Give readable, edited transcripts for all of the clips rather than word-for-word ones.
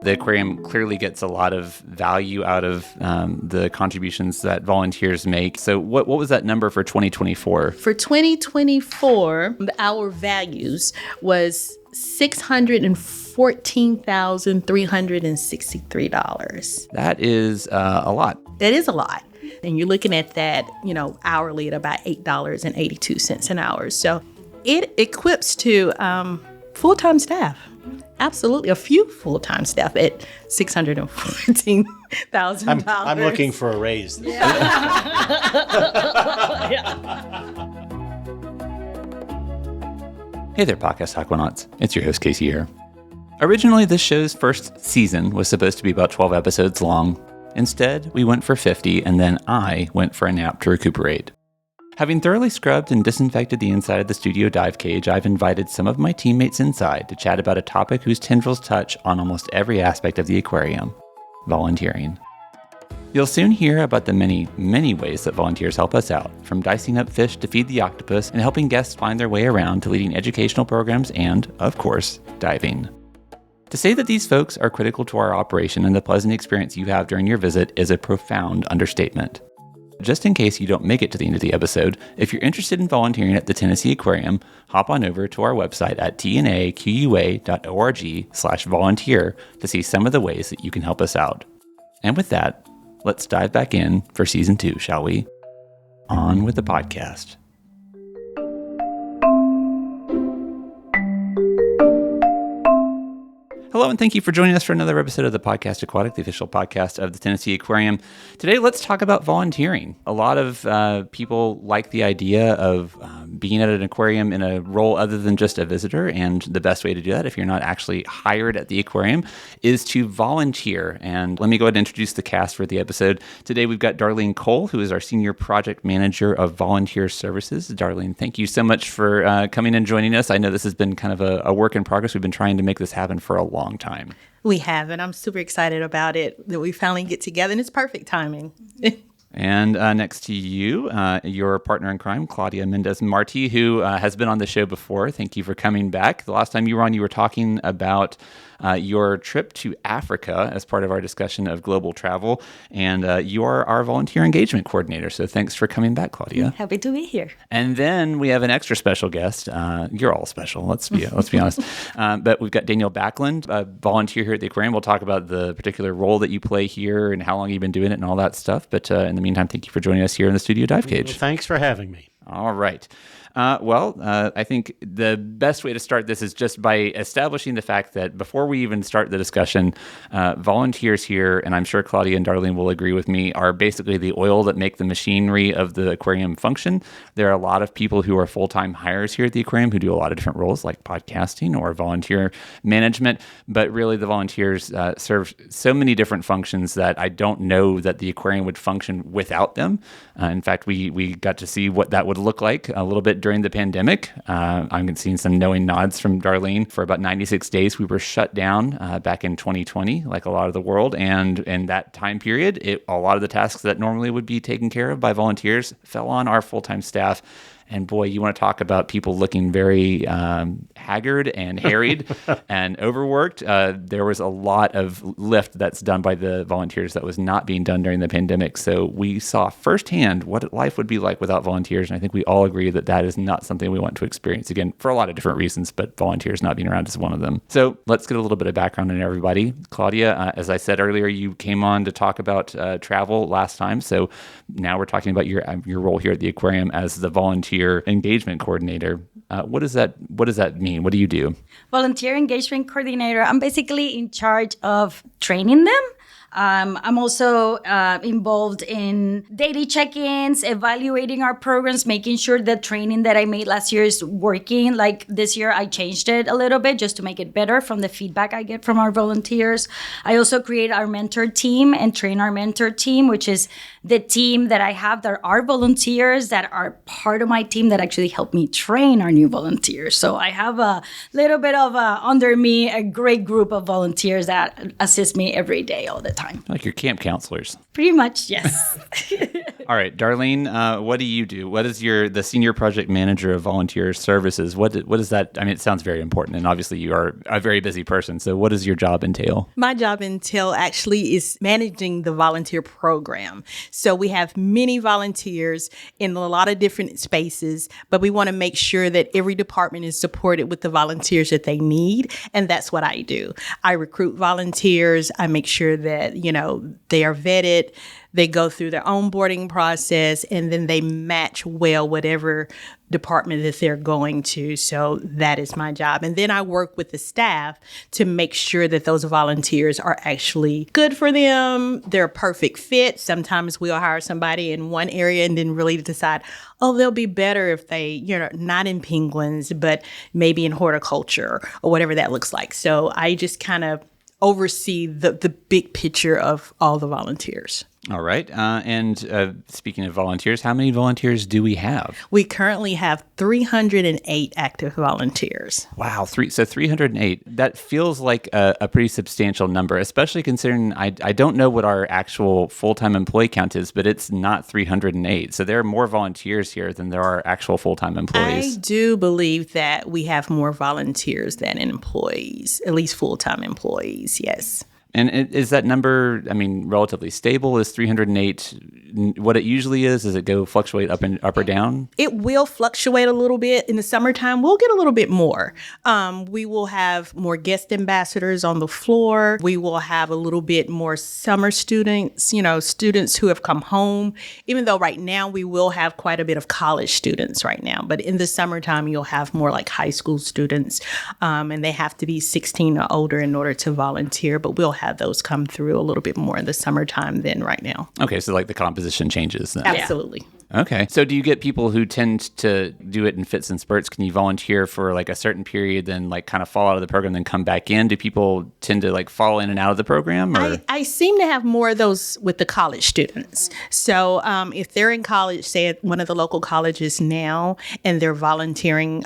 the aquarium clearly gets a lot of value out of the contributions that volunteers make. So what was that number for 2024? For 2024, our values was $614,363. That is a lot. That is a lot. And you're looking at that, hourly at about $8.82 an hour. So it equips to full-time staff. Absolutely. A few full-time staff at $614,000. I'm looking for a raise. Yeah. Hey there, Podcast Aquanauts. It's your host, Casey here. Originally, this show's first season was supposed to be about 12 episodes long. Instead, we went for 50, and then I went for a nap to recuperate. Having thoroughly scrubbed and disinfected the inside of the studio dive cage, I've invited some of my teammates inside to chat about a topic whose tendrils touch on almost every aspect of the aquarium: volunteering. You'll soon hear about the many, many ways that volunteers help us out, from dicing up fish to feed the octopus and helping guests find their way around to leading educational programs and, of course, diving. To say that these folks are critical to our operation and the pleasant experience you have during your visit is a profound understatement. Just in case you don't make it to the end of the episode, if you're interested in volunteering at the Tennessee Aquarium, hop on over to our website at tnaqua.org/volunteer to see some of the ways that you can help us out. And with that, let's dive back in for season 2, shall we? On with the podcast. Hello, and thank you for joining us for another episode of the Podcast Aquatic, the official podcast of the Tennessee Aquarium. Today, let's talk about volunteering. A lot of people like the idea of being at an aquarium in a role other than just a visitor, and the best way to do that, if you're not actually hired at the aquarium, is to volunteer. And let me go ahead and introduce the cast for the episode. Today, we've got Darleene Cole, who is our Senior Project Manager of Volunteer Services. Darleene, thank you so much for coming and joining us. I know this has been kind of a work in progress. We've been trying to make this happen for a long time. We have, and I'm super excited about it, that we finally get together, and it's perfect timing. And next to you, your partner in crime, Claudia Mendez-Marti, who has been on the show before. Thank you for coming back. The last time you were on, you were talking about your trip to Africa as part of our discussion of global travel, and you are our volunteer engagement coordinator. So thanks for coming back, Claudia. Happy to be here. And then we have an extra special guest. You're all special. Let's be honest. But we've got Danielle Backlund, a volunteer here at the aquarium. We'll talk about the particular role that you play here and how long you've been doing it and all that stuff. But in the meantime, thank you for joining us here in the studio dive cage. Well, thanks for having me. All right. I think the best way to start this is just by establishing the fact that before we even start the discussion, volunteers here, and I'm sure Claudia and Darlene will agree with me, are basically the oil that make the machinery of the aquarium function. There are a lot of people who are full-time hires here at the aquarium who do a lot of different roles like podcasting or volunteer management, but really the volunteers serve so many different functions that I don't know that the aquarium would function without them. In fact, we got to see what that would look like a little bit during the pandemic. I'm seeing some knowing nods from Darlene. For about 96 days, we were shut down back in 2020, like a lot of the world. And in that time period, a lot of the tasks that normally would be taken care of by volunteers fell on our full-time staff. And boy, you want to talk about people looking very haggard and harried and overworked. There was a lot of lift that's done by the volunteers that was not being done during the pandemic. So we saw firsthand what life would be like without volunteers. And I think we all agree that that is not something we want to experience again for a lot of different reasons, but volunteers not being around is one of them. So let's get a little bit of background on everybody. Claudia, as I said earlier, you came on to talk about travel last time. So now we're talking about your role here at the aquarium as the volunteer engagement coordinator. What does that mean? What do you do? Volunteer engagement coordinator. I'm basically in charge of training them. I'm also involved in daily check-ins, evaluating our programs, making sure the training that I made last year is working. Like this year, I changed it a little bit just to make it better from the feedback I get from our volunteers. I also create our mentor team and train our mentor team, which is the team that I have, there are volunteers that are part of my team that actually help me train our new volunteers. So I have a little bit of under me a great group of volunteers that assist me every day, all the time. Like your camp counselors. Pretty much, yes. All right, Darlene, what do you do? What is the senior project manager of volunteer services? What is that? I mean, it sounds very important, and obviously you are a very busy person. So what does your job entail? My job actually is managing the volunteer program. So we have many volunteers in a lot of different spaces, but we want to make sure that every department is supported with the volunteers that they need. And that's what I do. I recruit volunteers. I make sure that, they are vetted. They go through their onboarding process, and then they match well whatever department that they're going to. So that is my job. And then I work with the staff to make sure that those volunteers are actually good for them. They're a perfect fit. Sometimes we'll hire somebody in one area and then really decide, they'll be better if they, not in penguins, but maybe in horticulture or whatever that looks like. So I just kind of oversee the big picture of all the volunteers. All right. And speaking of volunteers, how many volunteers do we have? We currently have 308 active volunteers. Wow. So 308. That feels like a pretty substantial number, especially considering I don't know what our actual full-time employee count is, but it's not 308. So there are more volunteers here than there are actual full-time employees. I do believe that we have more volunteers than employees, at least full-time employees, yes. And is that number, relatively stable? Is 308 what it usually is? Does it fluctuate up or down? It will fluctuate a little bit. In the summertime, we'll get a little bit more. We will have more guest ambassadors on the floor. We will have a little bit more summer students, students who have come home. Even though right now we will have quite a bit of college students right now. But in the summertime, you'll have more like high school students. And they have to be 16 or older in order to volunteer. But we'll have those come through a little bit more in the summertime than right now. Okay, so like the composition changes then. Absolutely. Okay. So do you get people who tend to do it in fits and spurts? Can you volunteer for like a certain period, then like kind of fall out of the program, then come back in? Do people tend to like fall in and out of the program? Or? I seem to have more of those with the college students. So if they're in college, say at one of the local colleges now, and they're volunteering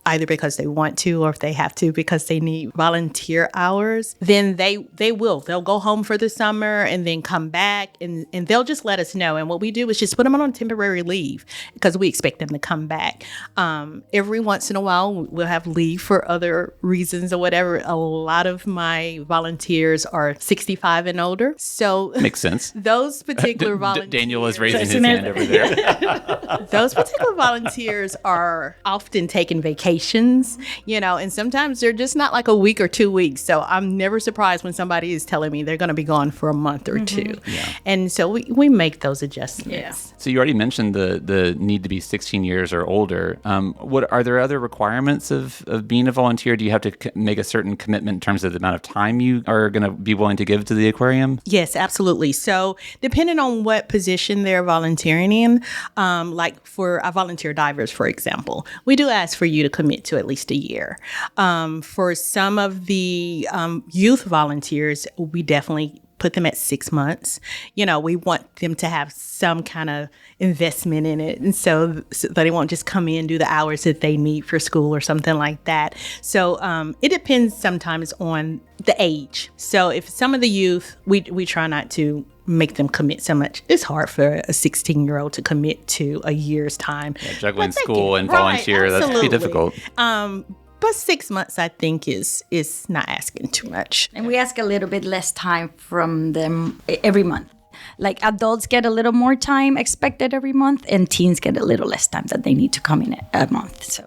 either because they want to or if they have to because they need volunteer hours, then they'll go home for the summer and then come back and they'll just let us know. And what we do is just put them on temporary leave because we expect them to come back. Every once in a while, we'll have leave for other reasons or whatever. A lot of my volunteers are 65 and older. So makes sense. Those particular volunteers. Daniel is raising his hand over there. Those particular volunteers are often taking vacations, and sometimes they're just not like a week or 2 weeks. So I'm never surprised when somebody is telling me they're going to be gone for a month or two. Yeah. And so we make those adjustments. Yeah. So you already mentioned the need to be 16 years or older. What are there other requirements of being a volunteer? Do you have to make a certain commitment in terms of the amount of time you are going to be willing to give to the aquarium? Yes, absolutely. So depending on what position they're volunteering in, like for our volunteer divers, for example, we do ask for you to commit to at least a year. For some of the youth volunteers, we definitely put them at 6 months. We want them to have some kind of investment in it. And so they won't just come in, do the hours that they need for school or something like that. So it depends sometimes on the age. So if some of the youth, we try not to make them commit so much. It's hard for a 16-year-old to commit to a year's time. Yeah, juggling school and volunteer, right, that's pretty difficult. But 6 months, I think, is not asking too much. And we ask a little bit less time from them every month. Like adults get a little more time expected every month, and teens get a little less time that they need to come in a month. So.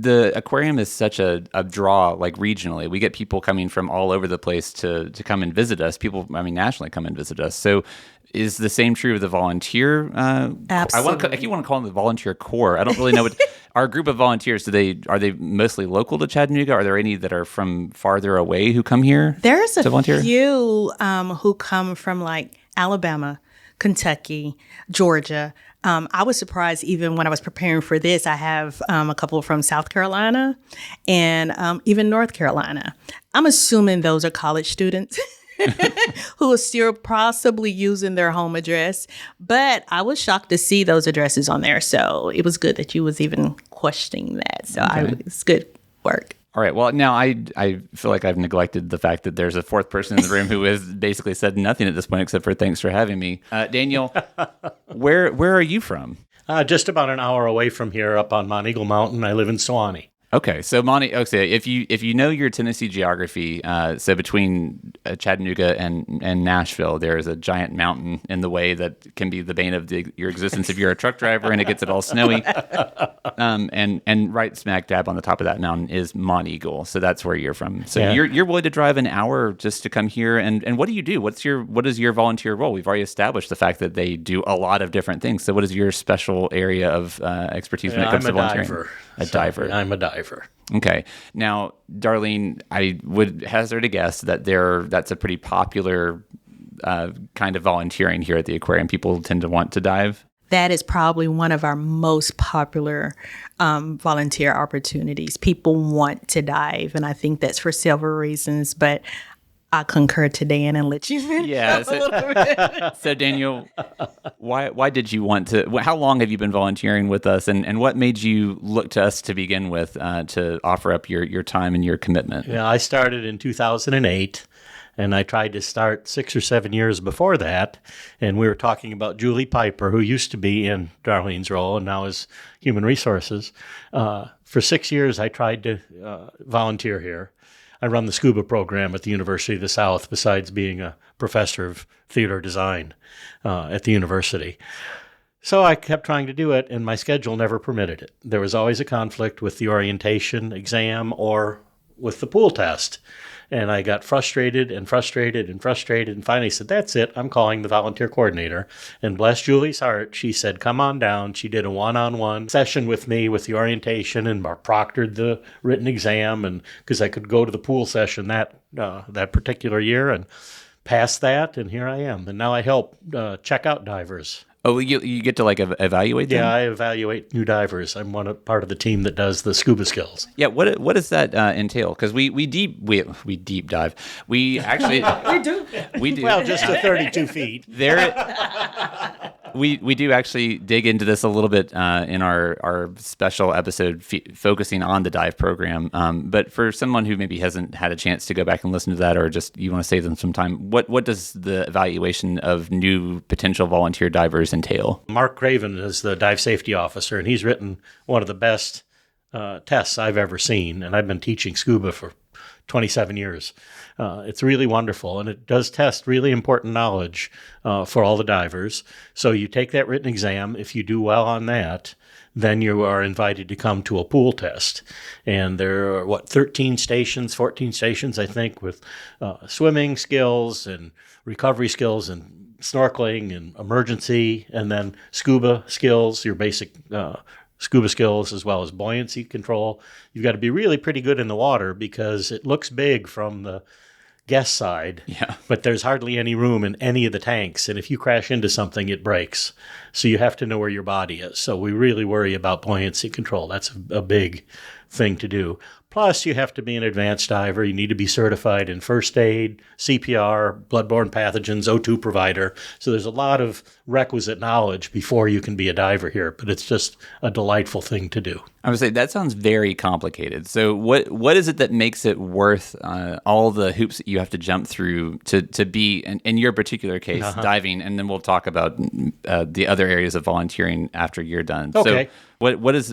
The aquarium is such a draw, like regionally. We get people coming from all over the place to come and visit us. People, nationally come and visit us. So is the same true of the volunteer? Absolutely. I keep want to call them the volunteer corps. I don't really know what. Our group of volunteers, are they mostly local to Chattanooga? Are there any that are from farther away who come here? There's to volunteer? a few who come from like Alabama, Kentucky, Georgia. I was surprised even when I was preparing for this. I have a couple from South Carolina and even North Carolina. I'm assuming those are college students who are still possibly using their home address. But I was shocked to see those addresses on there. So it was good that you was even questioning that. So it's good work. All right. Well, now I feel like I've neglected the fact that there's a fourth person in the room who has basically said nothing at this point except for thanks for having me. Daniel, where are you from? Just about an hour away from here up on Mount Eagle Mountain. I live in Sewanee. Okay, so Monty, if you know your Tennessee geography, so between Chattanooga and Nashville, there is a giant mountain in the way that can be the bane of your existence if you're a truck driver and it gets it all snowy. And right smack dab on the top of that mountain is Mount Eagle, so that's where you're from. So you're willing to drive an hour just to come here, and what do you do? What is your volunteer role? We've already established the fact that they do a lot of different things. So what is your special area of expertise when it comes to volunteering? I'm a diver. Okay. Now, Darlene, I would hazard a guess that that's a pretty popular kind of volunteering here at the aquarium. People tend to want to dive. That is probably one of our most popular volunteer opportunities. People want to dive, and I think that's for several reasons, but I concur to Dan and let you finish up a little bit. So Daniel, why did you want to? How long have you been volunteering with us, and what made you look to us to begin with to offer up your time and your commitment? Yeah, I started in 2008, and I tried to start 6 or 7 years before that. And we were talking about Julie Piper, who used to be in Darlene's role and now is Human Resources. For 6 years, I tried to volunteer here. I run the scuba program at the University of the South, besides being a professor of theater design at the university. So I kept trying to do it, and my schedule never permitted it. There was always a conflict with the orientation exam or with the pool test. And I got frustrated and finally said, that's it, I'm calling the volunteer coordinator. And bless Julie's heart, she said, come on down. She did a one-on-one session with me with the orientation and proctored the written exam, and because I could go to the pool session that particular year and pass that, and here I am. And now I help check out divers. Oh, you get to evaluate them? Yeah, I evaluate new divers. I'm part of the team that does the scuba skills. Yeah, what does that entail? Because we deep dive. We actually we do. Well, just to 32 feet. We do actually dig into this a little bit in our special episode focusing on the dive program. But for someone who maybe hasn't had a chance to go back and listen to that, or just you want to save them some time, what does the evaluation of new potential volunteer divers entail? Mark Craven is the dive safety officer, and he's written one of the best tests I've ever seen. And I've been teaching scuba for 27 years. It's really wonderful, and it does test really important knowledge for all the divers. So you take that written exam. If you do well on that, then you are invited to come to a pool test. And there are, 14 stations, I think, with swimming skills and recovery skills and snorkeling and emergency, and then scuba skills, your basic scuba skills, as well as buoyancy control. You've got to be really pretty good in the water because it looks big from the guest side, but there's hardly any room in any of the tanks. And if you crash into something, it breaks. So you have to know where your body is. So we really worry about buoyancy control. That's a big thing to do. Plus, you have to be an advanced diver. You need to be certified in first aid, CPR, bloodborne pathogens, O2 provider. So there's a lot of requisite knowledge before you can be a diver here, but it's just a delightful thing to do. I would say that sounds very complicated. So what is it that makes it worth all the hoops that you have to jump through to be, in your particular case, diving? And then we'll talk about the other areas of volunteering after you're done. Okay. So what is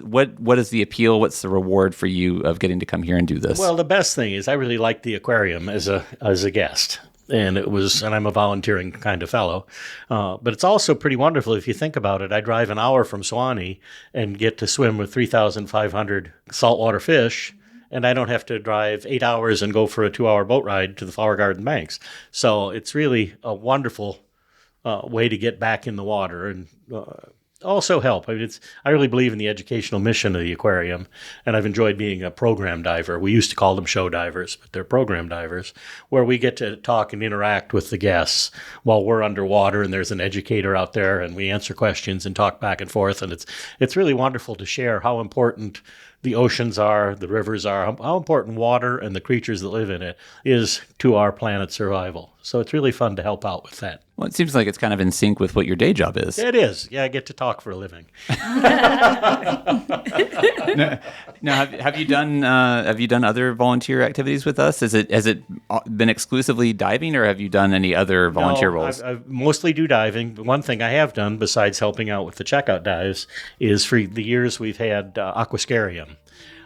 the appeal? What's the reward for you of getting to come here and do this? Well, the best thing is I really like the aquarium as a guest. And I'm a volunteering kind of fellow. But it's also pretty wonderful if you think about it. I drive an hour from Sewanee and get to swim with 3,500 saltwater fish, and I don't have to drive 8 hours and go for a 2-hour boat ride to the Flower Garden banks. So it's really a wonderful way to get back in the water. And also help. I mean, I really believe in the educational mission of the aquarium, and I've enjoyed being a program diver. We used to call them show divers, but they're program divers, where we get to talk and interact with the guests while we're underwater, and there's an educator out there, and we answer questions and talk back and forth, and it's really wonderful to share how important the oceans are, the rivers are, how important water and the creatures that live in it is to our planet's survival. So it's really fun to help out with that. Well, it seems like it's kind of in sync with what your day job is. It is. Yeah, I get to talk for a living. Now, have you done other volunteer activities with us? Has it been exclusively diving, or have you done any other volunteer roles? I mostly do diving. But one thing I have done besides helping out with the checkout dives is for the years we've had Aquarium.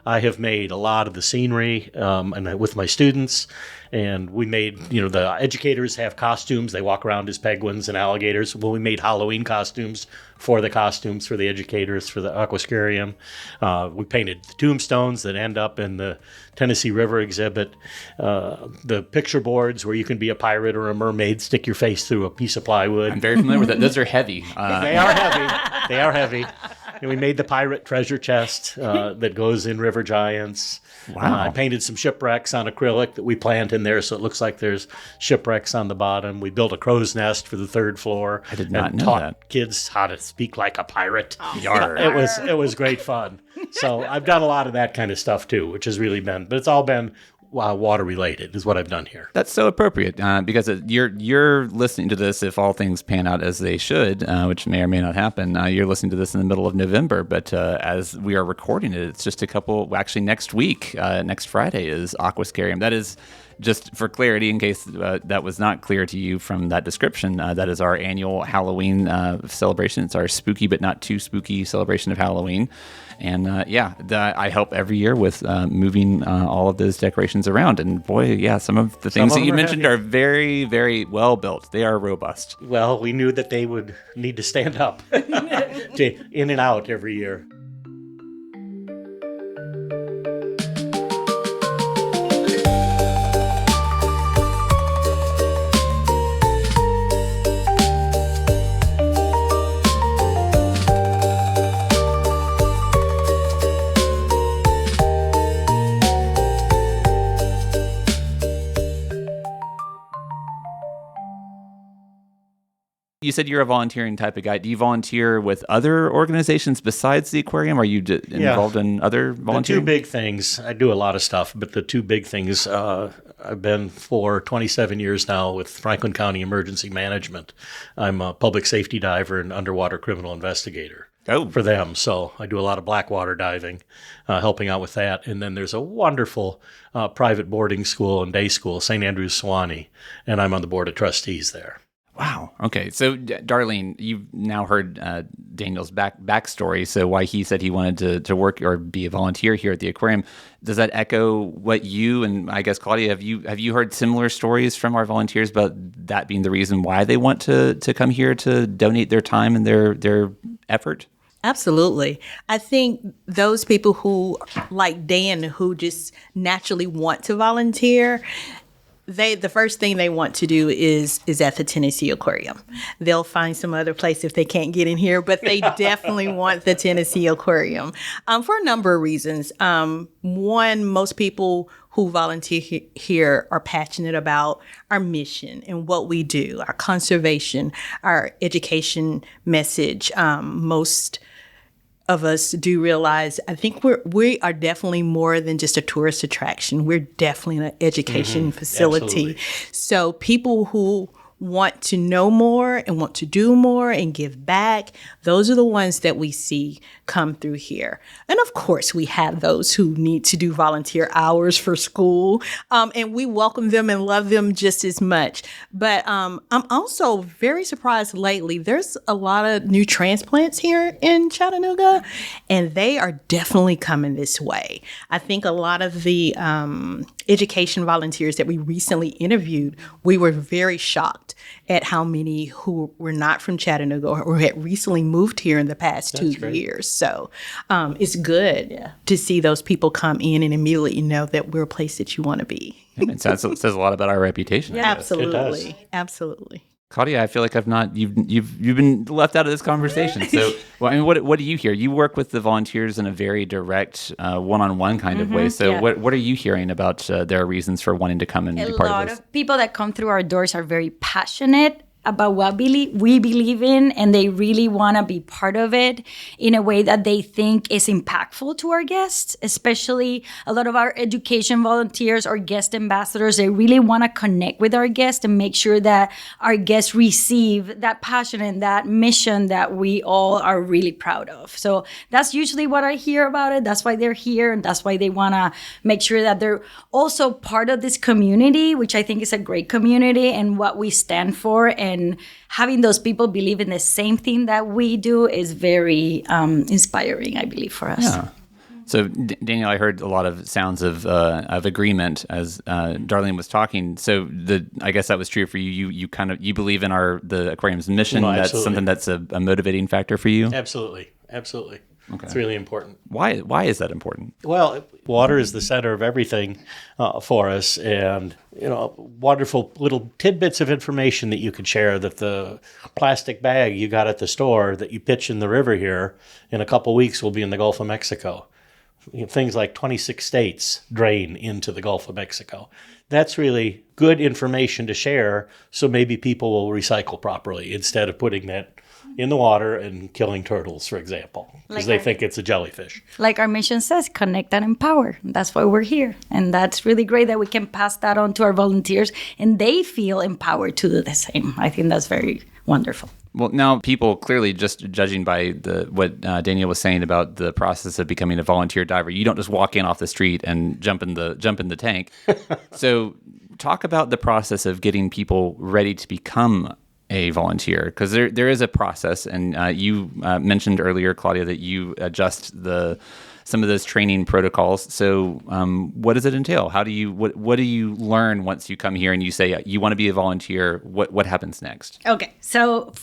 I have made a lot of the scenery and with my students, and we made, the educators have costumes. They walk around as penguins and alligators. Well, we made Halloween costumes for the educators for the Aquarium. We painted the tombstones that end up in the Tennessee River exhibit. The picture boards where you can be a pirate or a mermaid, stick your face through a piece of plywood. I'm very familiar with that. Those are heavy. They are heavy. They are heavy. And we made the pirate treasure chest that goes in River Giants. Wow. I painted some shipwrecks on acrylic that we plant in there so it looks like there's shipwrecks on the bottom. We built a crow's nest for the third floor. I did not know taught that. Kids how to speak like a pirate. Yarr. It was great fun. So I've done a lot of that kind of stuff too, which has really been, but it's all been water related is what I've done here. That's so appropriate because you're listening to this if all things pan out as they should, which may or may not happen. You're listening to this in the middle of November, but as we are recording it, it's just actually next week, next Friday is Aquarium. That is, just for clarity, in case that was not clear to you from that description, that is our annual Halloween celebration. It's our spooky but not too spooky celebration of Halloween. And I help every year with moving all of those decorations around. And boy, some of the things that you mentioned are very, very well built. They are robust. Well, we knew that they would need to stand up in and out every year. You said you're a volunteering type of guy. Do you volunteer with other organizations besides the aquarium? Are you involved in other volunteering? The two big things, I do a lot of stuff, but the two big things, I've been for 27 years now with Franklin County Emergency Management. I'm a public safety diver and underwater criminal investigator for them. So I do a lot of blackwater diving, helping out with that. And then there's a wonderful private boarding school and day school, St. Andrew's Sewanee, and I'm on the board of trustees there. Wow. Okay. So, Darlene, you've now heard Daniel's backstory. So, why he said he wanted to work or be a volunteer here at the aquarium. Does that echo what you and I guess Claudia have you heard similar stories from our volunteers about that being the reason why they want to come here to donate their time and their effort? Absolutely. I think those people who, like Dan, who just naturally want to volunteer, the first thing they want to do is at the Tennessee Aquarium. They'll find some other place if they can't get in here, but they definitely want the Tennessee Aquarium for a number of reasons. One, most people who volunteer here are passionate about our mission and what we do, our conservation, our education message. Most of us do realize, I think we are definitely more than just a tourist attraction. We're definitely an education facility. Absolutely. So people who want to know more and want to do more and give back, those are the ones that we see come through here. And of course, we have those who need to do volunteer hours for school, and we welcome them and love them just as much. But I'm also very surprised lately. There's a lot of new transplants here in Chattanooga, and they are definitely coming this way. I think a lot of the education volunteers that we recently interviewed, we were very shocked at how many who were not from Chattanooga or had recently moved here in the past 2 years. So it's good to see those people come in and immediately know that we're a place that you want to be. It says a lot about our reputation. Absolutely. Absolutely. Claudia, I feel like you've been left out of this conversation. So, well, I mean, what do you hear? You work with the volunteers in a very direct, one-on-one kind of way. So, what are you hearing about their reasons for wanting to come and be part of this? A lot of people that come through our doors are very passionate about what we believe in, and they really want to be part of it in a way that they think is impactful to our guests, especially a lot of our education volunteers or guest ambassadors. They really want to connect with our guests and make sure that our guests receive that passion and that mission that we all are really proud of. So that's usually what I hear about it. That's why they're here, and that's why they want to make sure that they're also part of this community, which I think is a great community and what we stand for. And having those people believe in the same thing that we do is very inspiring, I believe, for us. Yeah. So, Daniel, I heard a lot of sounds of agreement as Darlene was talking. So, I guess that was true for you. You believe in the aquarium's mission. No, that's something that's a motivating factor for you. Absolutely. Okay. It's really important. Why is that important? Well, water is the center of everything for us, and wonderful little tidbits of information that you can share. That the plastic bag you got at the store that you pitch in the river here in a couple weeks will be in the Gulf of Mexico. Things like 26 states drain into the Gulf of Mexico. That's really good information to share, so maybe people will recycle properly instead of putting that in the water and killing turtles, for example, because they think it's a jellyfish. Like our mission says, connect and empower. That's why we're here. And that's really great that we can pass that on to our volunteers and they feel empowered to do the same. I think that's very wonderful. Well, now people clearly, just judging by what Daniel was saying about the process of becoming a volunteer diver, you don't just walk in off the street and jump in the tank. So talk about the process of getting people ready to become a volunteer, because there is a process, and you mentioned earlier, Claudia, that you adjust some of those training protocols. So what does it entail? What do you learn once you come here and you say you want to be a volunteer? What happens next? Okay, so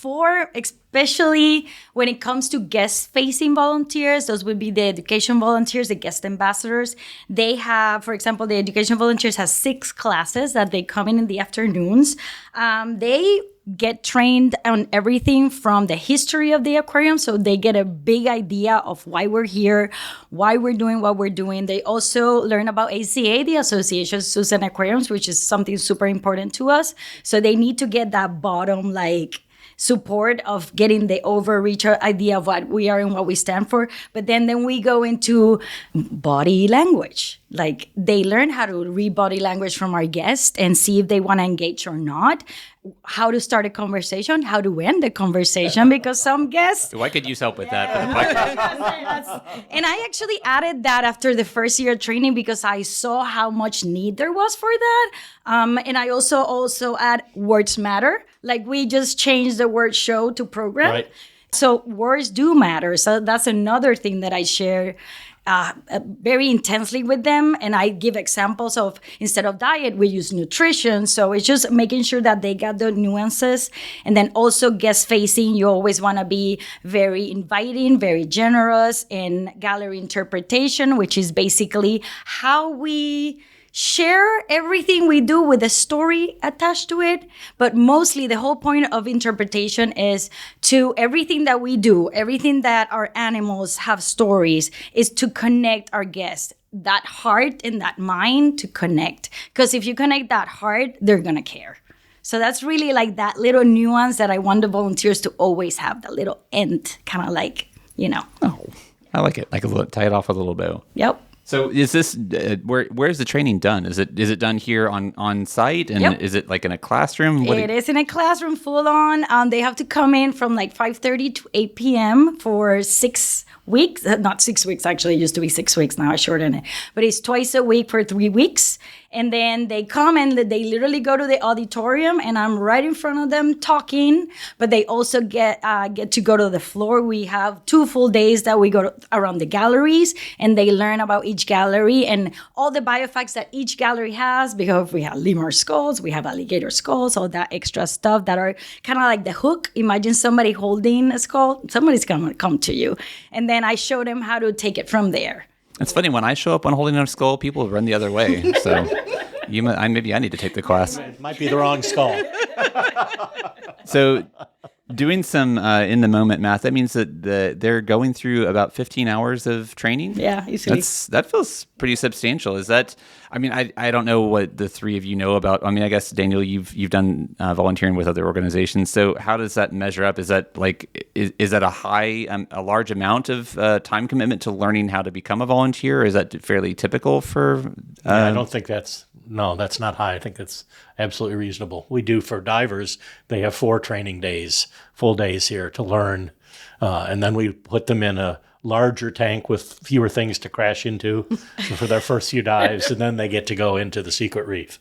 especially when it comes to guest-facing volunteers, those would be the education volunteers, the guest ambassadors. They have, for example, the education volunteers have 6 classes that they come in the afternoons. They get trained on everything from the history of the aquarium, so they get a big idea of why we're here, why we're doing what we're doing. They also learn about ACA, the Association of Zoos and Aquariums, which is something super important to us. So they need to get that bottom support of getting the overreach idea of what we are and what we stand for. But then we go into body language. Like they learn how to read body language from our guests and see if they want to engage or not, how to start a conversation, how to end the conversation, because some guests... So I could use help with that for the podcast. And I actually added that after the first year of training because I saw how much need there was for that. And I also add words matter. Like we just changed the word show to program. Right. So words do matter. So that's another thing that I share very intensely with them. And I give examples of, instead of diet, we use nutrition. So it's just making sure that they got the nuances. And then also guest facing, you always want to be very inviting, very generous in gallery interpretation, which is basically how we share everything we do with a story attached to it. But mostly the whole point of interpretation is to everything that we do, everything that our animals have stories, is to connect our guests, that heart and that mind to connect. Because if you connect that heart, they're going to care. So that's really like that little nuance that I want the volunteers to always have, that little end, kind of like, Oh, I like it. Tie it off with a little bow. Yep. So is this where is the training done? Is it done here on site, and Yep. is it like in a classroom? It is in a classroom full on. They have to come in from 5:30 to 8 p.m. for 6 weeks. Not 6 weeks, actually. It used to be 6 weeks. Now I shortened it. But it's twice a week for 3 weeks. And then they come and they literally go to the auditorium, and I'm right in front of them talking. But they also get to go to the floor. We have 2 full days that we go around the galleries, and they learn about each gallery and all the biofacts that each gallery has, because we have lemur skulls, we have alligator skulls, all that extra stuff that are kind of like the hook. Imagine somebody holding a skull. Somebody's going to come to you. And then I show them how to take it from there. It's funny, when I show up on holding a skull, people run the other way. So Maybe I need to take the class. It might be the wrong skull. So doing some in the moment math, that means that they're going through about 15 hours of training. Yeah, easily. That feels pretty substantial. Is that? I mean, I don't know what the three of you know about. I mean, I guess Daniel, you've done volunteering with other organizations. So how does that measure up? Is that like is that a large amount of time commitment to learning how to become a volunteer? Or is that fairly typical for? I don't think that's not high. I think that's absolutely reasonable. We do for divers. They have 4 training days, full days here to learn, and then we put them in a larger tank with fewer things to crash into for their first few dives, and then they get to go into the secret reef.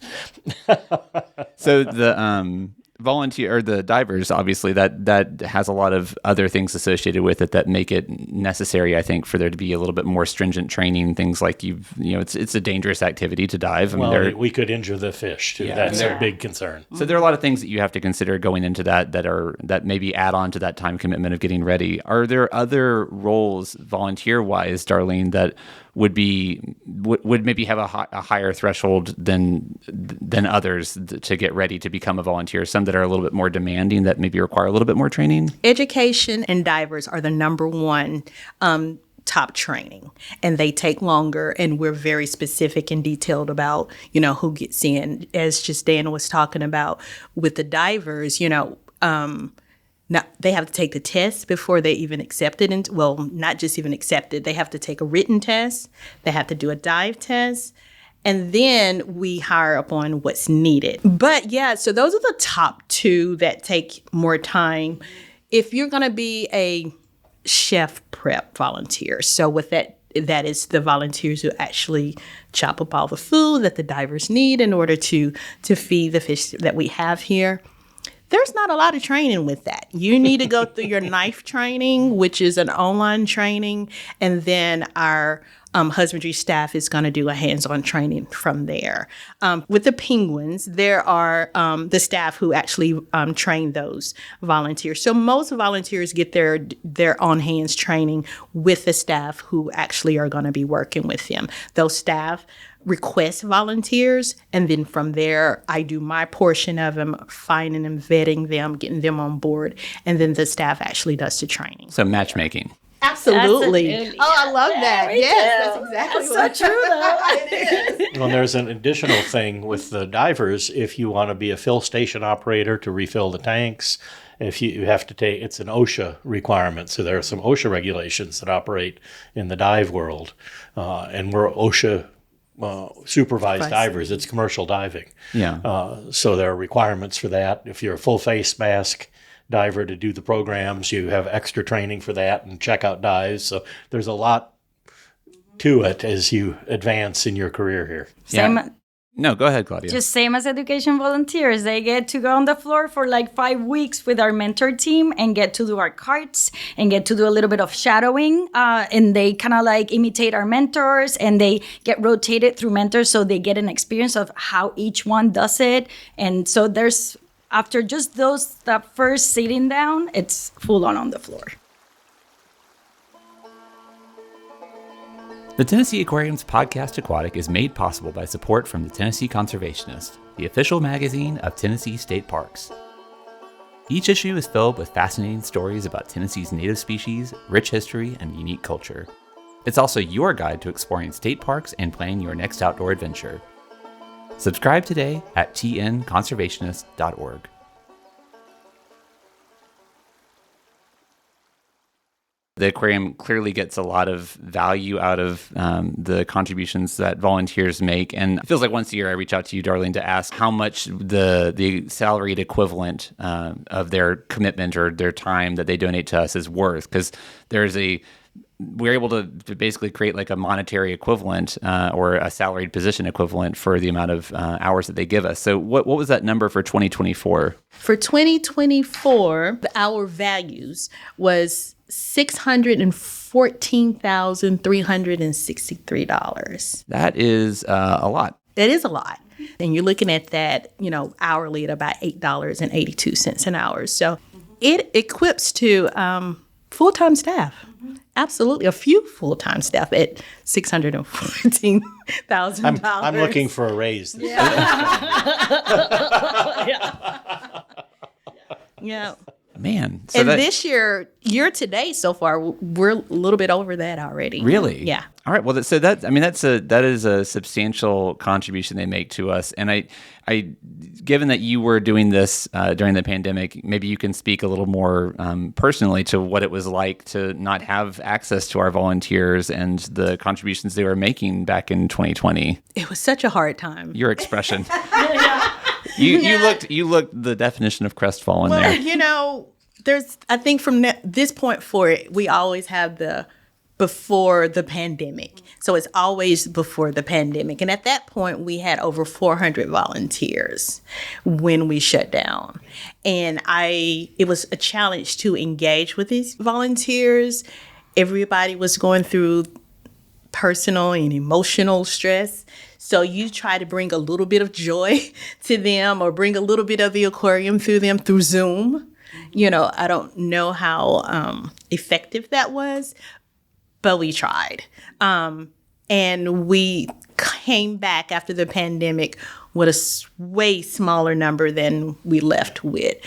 So the volunteer or the divers, obviously that has a lot of other things associated with it that make it necessary, I think, for there to be a little bit more stringent training. Things like it's a dangerous activity to dive. I mean, we could injure the fish too. Yeah, that's a big concern. So there are a lot of things that you have to consider going into that maybe add on to that time commitment of getting ready. Are there other roles volunteer wise, Darlene, that would maybe have a higher threshold than others to get ready to become a volunteer? Some that are a little bit more demanding that maybe require a little bit more training? Education and divers are the number one top training, and they take longer, and we're very specific and detailed about, who gets in. As just Dan was talking about with the divers, now, they have to take the test before they even accept it. Not just even accept it. They have to take a written test. They have to do a dive test. And then we hire upon what's needed. But yeah, so those are the top 2 that take more time. If you're going to be a chef prep volunteer, so with that is the volunteers who actually chop up all the food that the divers need in order to feed the fish that we have here. There's not a lot of training with that. You need to go through your knife training, which is an online training, and then our husbandry staff is going to do a hands-on training from there. With the penguins, there are the staff who actually train those volunteers. So most volunteers get their on-hands training with the staff who actually are going to be working with them. Those staff request volunteers, and then from there, I do my portion of them, finding them, vetting them, getting them on board, and then the staff actually does the training. So matchmaking. Absolutely. Oh, I love that. Yes, that's exactly that's so true, though. It is. Well, there's an additional thing with the divers. If you want to be a fill station operator to refill the tanks, if you have to take, it's an OSHA requirement. So there are some OSHA regulations that operate in the dive world, and we're OSHA supervised divers. It's commercial diving. Yeah. So there are requirements for that. If you're a full face mask diver to do the programs, you have extra training for that and checkout dives. So there's a lot to it as you advance in your career here. No, go ahead, Claudia. Just same as education volunteers. They get to go on the floor for like 5 weeks with our mentor team and get to do our carts and get to do a little bit of shadowing. And they kind of like imitate our mentors, and they get rotated through mentors, so they get an experience of how each one does it. And so there's, after just that first sitting down, it's full on the floor. The Tennessee Aquarium's Podcast Aquatic is made possible by support from the Tennessee Conservationist, the official magazine of Tennessee state parks. Each issue is filled with fascinating stories about Tennessee's native species, rich history, and unique culture. It's also your guide to exploring state parks and planning your next outdoor adventure. Subscribe today at tnconservationist.org. The aquarium clearly gets a lot of value out of the contributions that volunteers make. And it feels like once a year I reach out to you, Darlene, to ask how much the salaried equivalent of their commitment or their time that they donate to us is worth. Because we're able to basically create like a monetary equivalent or a salaried position equivalent for the amount of hours that they give us. So what was that number for 2024? For 2024, the hour values was $614,363. That is a lot. That is a lot. And you're looking at that, hourly at about $8.82 an hour. So it equips to full-time staff. Absolutely. A few full-time staff at $614,000. I'm looking for a raise. Yeah. Man. So And this year to date so far, we're a little bit over that already. Really? Yeah. All right. Well, that is a substantial contribution they make to us. And I given that you were doing this during the pandemic, maybe you can speak a little more personally to what it was like to not have access to our volunteers and the contributions they were making back in 2020. It was such a hard time. Your expression. You looked the definition of crestfallen Well, there. I think from this point forward, we always have the before the pandemic. So it's always before the pandemic. And at that point, we had over 400 volunteers when we shut down. And it was a challenge to engage with these volunteers. Everybody was going through personal and emotional stress. So you try to bring a little bit of joy to them or bring a little bit of the aquarium through them through Zoom. I don't know how effective that was, but we tried. And we came back after the pandemic with a way smaller number than we left with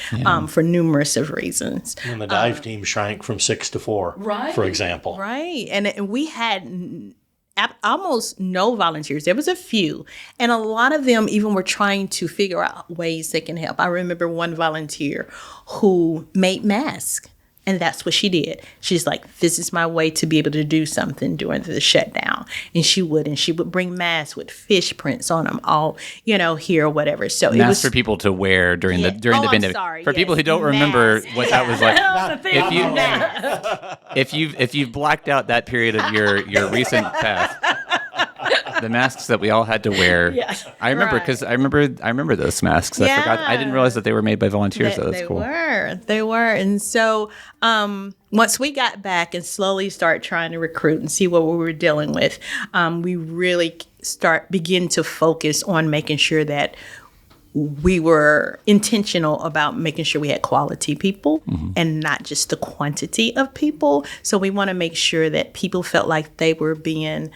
for numerous of reasons. And the dive team shrank from 6 to 4, Right. for example. Right. And we had almost no volunteers. There was a few. And a lot of them even were trying to figure out ways they can help. I remember one volunteer who made masks. And that's what she did. She's like, this is my way to be able to do something during the shutdown. And she would bring masks with fish prints on them, all, here or whatever. So Masks it was for people to wear during the pandemic. I'm sorry. For people who don't remember what that was like, if you've blacked out that period of your recent past, the masks that we all had to wear. Yes. I remember because I remember those masks. I forgot. I didn't realize that they were made by volunteers. So that's cool. They were. And so once we got back and slowly start trying to recruit and see what we were dealing with, we really begin to focus on making sure that we were intentional about making sure we had quality people and not just the quantity of people. So we want to make sure that people felt like they were being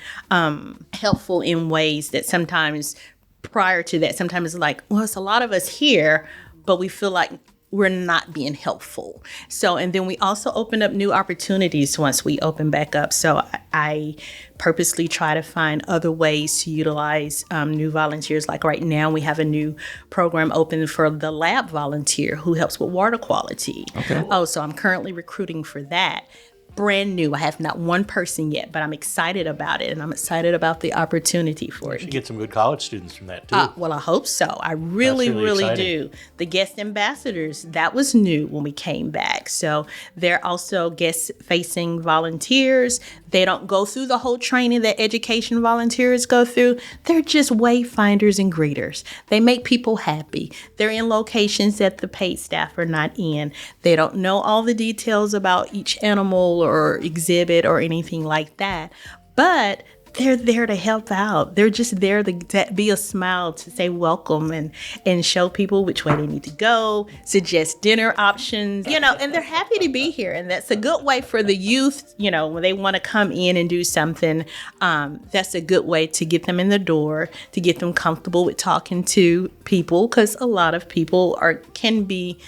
helpful in ways that sometimes prior to that, sometimes it's like, well, it's a lot of us here, but we feel like we're not being helpful. So, and then we also opened up new opportunities once we opened back up. So I purposely try to find other ways to utilize new volunteers. Like right now, we have a new program open for the lab volunteer who helps with water quality. Okay. So I'm currently recruiting for that. Brand new. I have not one person yet, but I'm excited about it, and I'm excited about the opportunity for You should it. get some good college students from that, too. Well, I hope so. I really exciting. do. The guest ambassadors, that was new when we came back. So they're also guest-facing volunteers. They don't go through the whole training that education volunteers go through. They're just wayfinders and greeters. They make people happy. They're in locations that the paid staff are not in. They don't know all the details about each animal or exhibit or anything like that, but they're there to help out. They're just there to be a smile, to say welcome and show people which way they need to go, suggest dinner options, and they're happy to be here. And that's a good way for the youth, when they want to come in and do something, that's a good way to get them in the door, to get them comfortable with talking to people, because a lot of people can be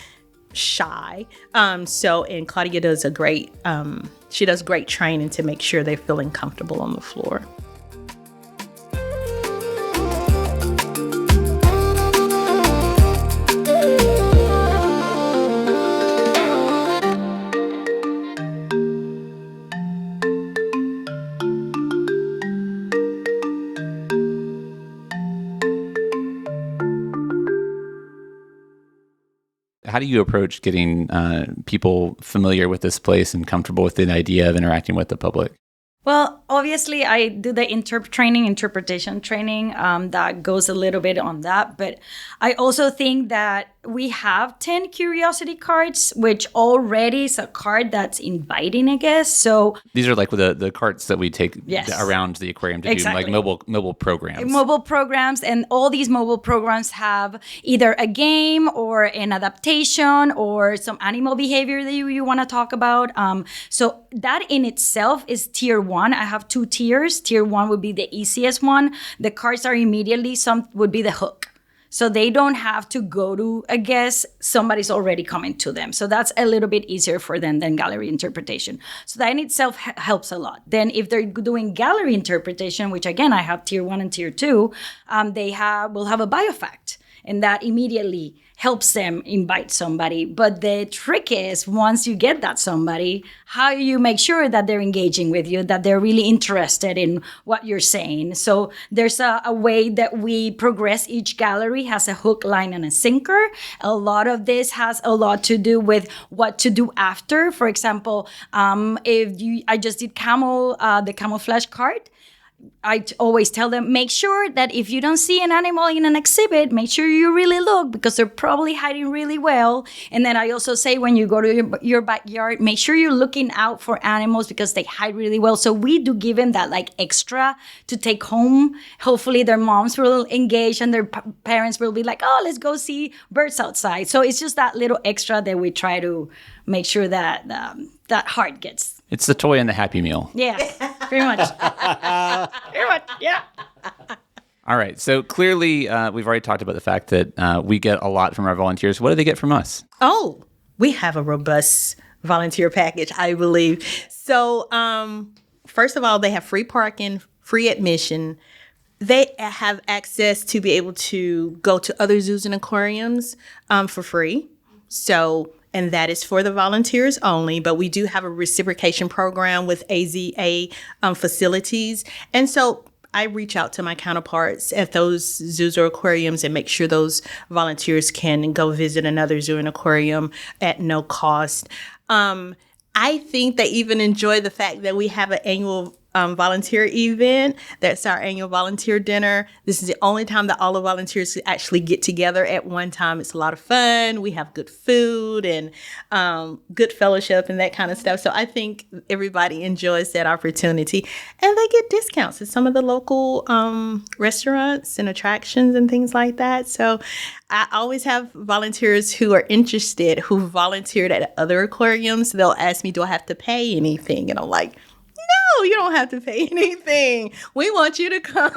shy. And Claudia does she does great training to make sure they're feeling comfortable on the floor. How do you approach getting people familiar with this place and comfortable with the idea of interacting with the public? Well, obviously, I do the interpretation training that goes a little bit on that. But I also think that we have 10 curiosity cards, which already is a card that's inviting, I guess. So these are like the carts that we take Yes. around the aquarium to Exactly. do like mobile programs. Mobile programs, and all these mobile programs have either a game or an adaptation or some animal behavior that you want to talk about. So that in itself is tier 1. I have 2 tiers. Tier 1 would be the easiest one. The cards are immediately, some would be the hook. So they don't have to go to a guest. Somebody's already coming to them. So that's a little bit easier for them than gallery interpretation. So that in itself helps a lot. Then if they're doing gallery interpretation, which again, I have tier 1 and tier 2, will have a biofact. And that immediately helps them invite somebody. But the trick is, once you get that somebody, how you make sure that they're engaging with you, that they're really interested in what you're saying. So there's a way that we progress. Each gallery has a hook, line, and a sinker. A lot of this has a lot to do with what to do after. For example, I just did the camouflage card. I always tell them, make sure that if you don't see an animal in an exhibit, make sure you really look, because they're probably hiding really well. And then I also say, when you go to your backyard, make sure you're looking out for animals because they hide really well. So we do give them that like extra to take home. Hopefully their moms will engage and their parents will be like, oh, let's go see birds outside. So it's just that little extra that we try to make sure that that heart gets. It's the toy and the Happy Meal. Yeah, pretty much. Pretty much, yeah. All right. So clearly, we've already talked about the fact that we get a lot from our volunteers. What do they get from us? Oh, we have a robust volunteer package, I believe. So, first of all, they have free parking, free admission. They have access to be able to go to other zoos and aquariums for free. So, and that is for the volunteers only, but we do have a reciprocation program with AZA facilities. And so I reach out to my counterparts at those zoos or aquariums and make sure those volunteers can go visit another zoo and aquarium at no cost. I think they even enjoy the fact that we have an annual volunteer event. That's our annual volunteer dinner. This is the only time that all the volunteers actually get together at one time. It's a lot of fun. We have good food and good fellowship and that kind of stuff. So I think everybody enjoys that opportunity. And they get discounts at some of the local restaurants and attractions and things like that. So I always have volunteers who are interested, who volunteered at other aquariums. They'll ask me, do I have to pay anything? And I'm like, no, you don't have to pay anything. We want you to come.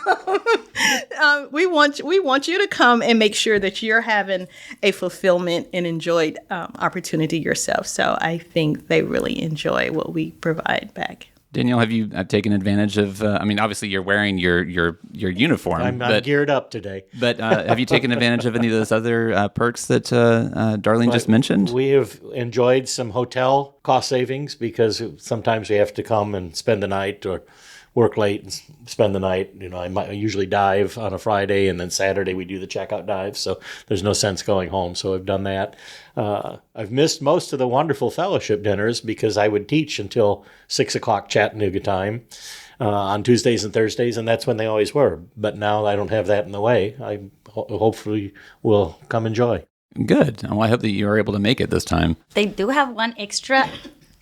We want you to come and make sure that you're having a fulfillment and enjoyed opportunity yourself. So I think they really enjoy what we provide back. Danielle, have you taken advantage of? Obviously you're wearing your uniform. I'm geared up today. But have you taken advantage of any of those other perks that Darlene just mentioned? We have enjoyed some hotel cost savings because sometimes we have to come and spend the night or work late and spend the night. I usually dive on a Friday, and then Saturday we do the checkout dive. So there's no sense going home. So I've done that. I've missed most of the wonderful fellowship dinners because I would teach until 6 o'clock Chattanooga time on Tuesdays and Thursdays, and that's when they always were. But now I don't have that in the way. I hopefully will come enjoy. Good. Well, I hope that you are able to make it this time. They do have one extra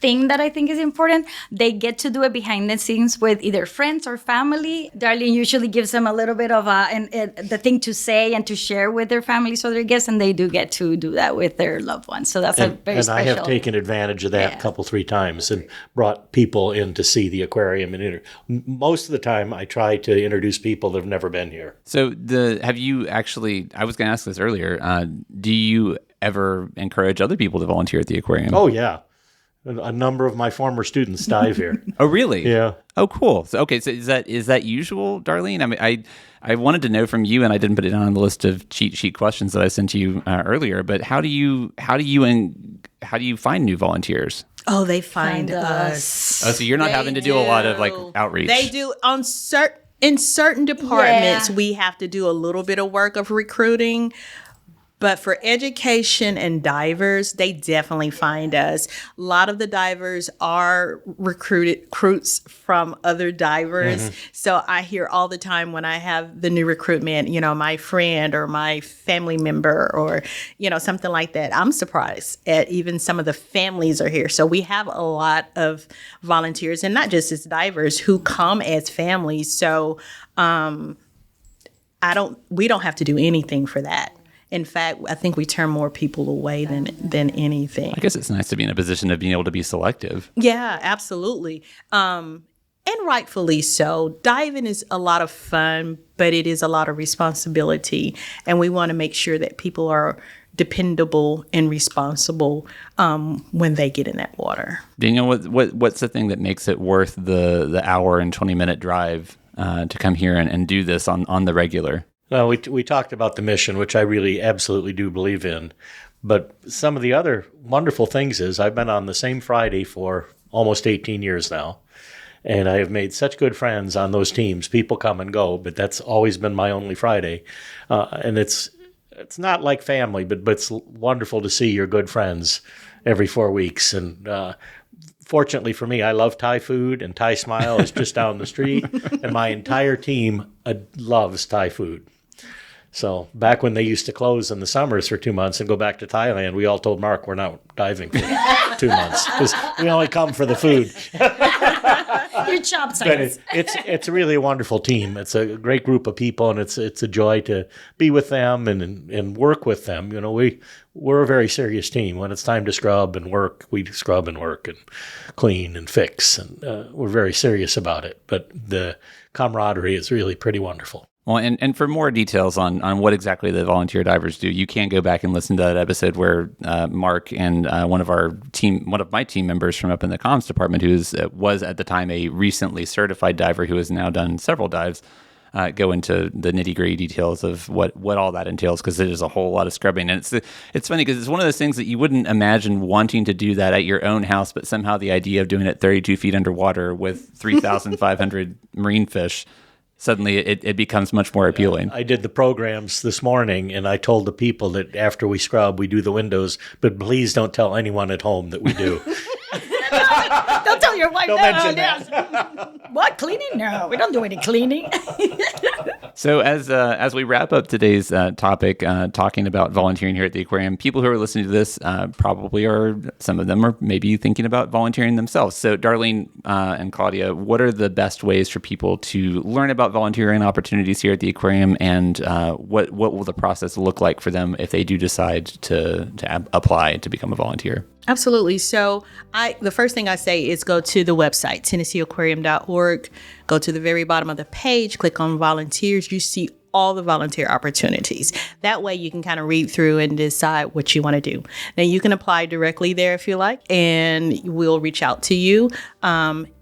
thing that I think is important. They get to do it behind the scenes with either friends or family. Darlene usually gives them a little bit of the thing to say and to share with their families or their guests, and they do get to do that with their loved ones. So that's a very special. And I have taken advantage of that a couple, 3 times and brought people in to see the aquarium. And most of the time, I try to introduce people that have never been here. So have you actually? I was going to ask this earlier. Do you ever encourage other people to volunteer at the aquarium? Oh yeah. A number of my former students dive here. Oh, really? Yeah. Oh, cool. So, okay. So is that usual, Darlene? I mean, I wanted to know from you, and I didn't put it on the list of cheat sheet questions that I sent you earlier. But how do you find new volunteers? Oh, they find us. Oh, so you're not having to do a lot of outreach. They do in certain departments. We have to do a little bit of work of recruiting. But for education and divers, they definitely find us. A lot of the divers are recruits from other divers. So I hear all the time when I have the new recruitment, my friend or my family member or, something like that. I'm surprised at even some of the families are here. So we have a lot of volunteers, and not just as divers, who come as families. So we don't have to do anything for that. In fact, I think we turn more people away than anything. I guess it's nice to be in a position of being able to be selective. Yeah, absolutely. And rightfully so. Diving is a lot of fun, but it is a lot of responsibility. And we want to make sure that people are dependable and responsible when they get in that water. Daniel, what's the thing that makes it worth the hour and 20-minute drive to come here and do this on the regular? Well, we talked about the mission, which I really absolutely do believe in. But some of the other wonderful things is I've been on the same Friday for almost 18 years now. And I have made such good friends on those teams. People come and go, but that's always been my only Friday. And it's not like family, but it's wonderful to see your good friends every 4 weeks. And fortunately for me, I love Thai food, and Thai Smile is just down the street. And my entire team loves Thai food. So back when they used to close in the summers for 2 months and go back to Thailand, we all told Mark we're not diving for 2 months because we only come for the food. Your job But sites. it's really a wonderful team. It's a great group of people, and it's a joy to be with them and work with them. We're a very serious team. When it's time to scrub and work, we scrub and work and clean and fix, and we're very serious about it. But the camaraderie is really pretty wonderful. Well, and for more details on what exactly the volunteer divers do, you can go back and listen to that episode where Mark and one of my team members from up in the comms department, who was at the time a recently certified diver who has now done several dives, go into the nitty-gritty details of what all that entails, because there's a whole lot of scrubbing. And it's funny because it's one of those things that you wouldn't imagine wanting to do that at your own house, but somehow the idea of doing it 32 feet underwater with 3,500 marine fish, suddenly it becomes much more appealing. I did the programs this morning, and I told the people that after we scrub, we do the windows, but please don't tell anyone at home that we do. Don't tell your wife. Don't mention that. What, cleaning? No, we don't do any cleaning. So as we wrap up today's topic, talking about volunteering here at the aquarium, people who are listening to this probably some of them are maybe thinking about volunteering themselves. So Darlene and Claudia, what are the best ways for people to learn about volunteering opportunities here at the aquarium, and what will the process look like for them if they do decide to apply to become a volunteer? Absolutely. So the first thing I say is go to the website, TennesseeAquarium.org. Go to the very bottom of the page, click on volunteers. You see all the volunteer opportunities. That way you can kind of read through and decide what you want to do. Now you can apply directly there if you like, and we'll reach out to you.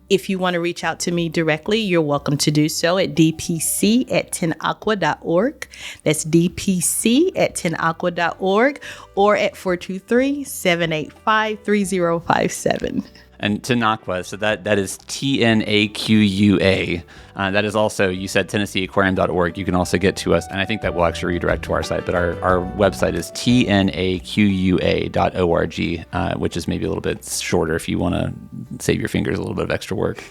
If you want to reach out to me directly, you're welcome to do so at dpc@tenaqua.org. That's dpc@tenaqua.org, or at 423-785-3057. And Tenaqua, so that is TNAQUA. That is also, you said TennesseeAquarium.org. You can also get to us, and I think that will actually redirect to our site, but our website is TNAQUA.org, which is maybe a little bit shorter if you want to save your fingers a little bit of extra work.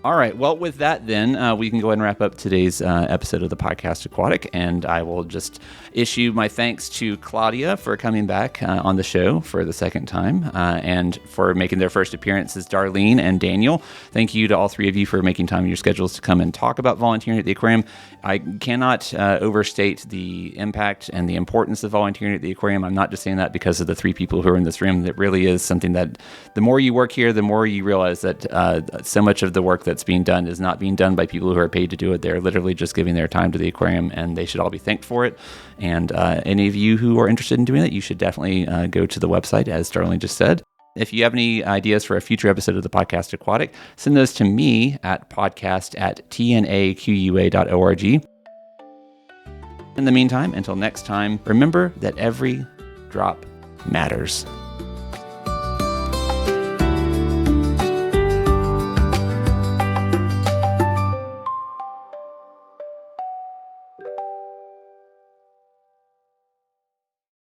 All right. Well, with that, then, we can go ahead and wrap up today's episode of the Podcast Aquatic. And I will just issue my thanks to Claudia for coming back on the show for the second time, and for making their first appearances, Darlene and Daniel. Thank you to all three of you for making time in your schedules to come and talk about volunteering at the aquarium. I cannot overstate the impact and the importance of volunteering at the aquarium. I'm not just saying that because of the three people who are in this room. That really is something that the more you work here, the more you realize that so much of the work that's being done is not being done by people who are paid to do it. They're literally just giving their time to the aquarium, and they should all be thanked for it. And any of you who are interested in doing that, you should definitely go to the website, as Darlene just said. If you have any ideas for a future episode of the Podcast Aquatic, send those to me at podcast@tnaqua.org. In the meantime, until next time, remember that every drop matters.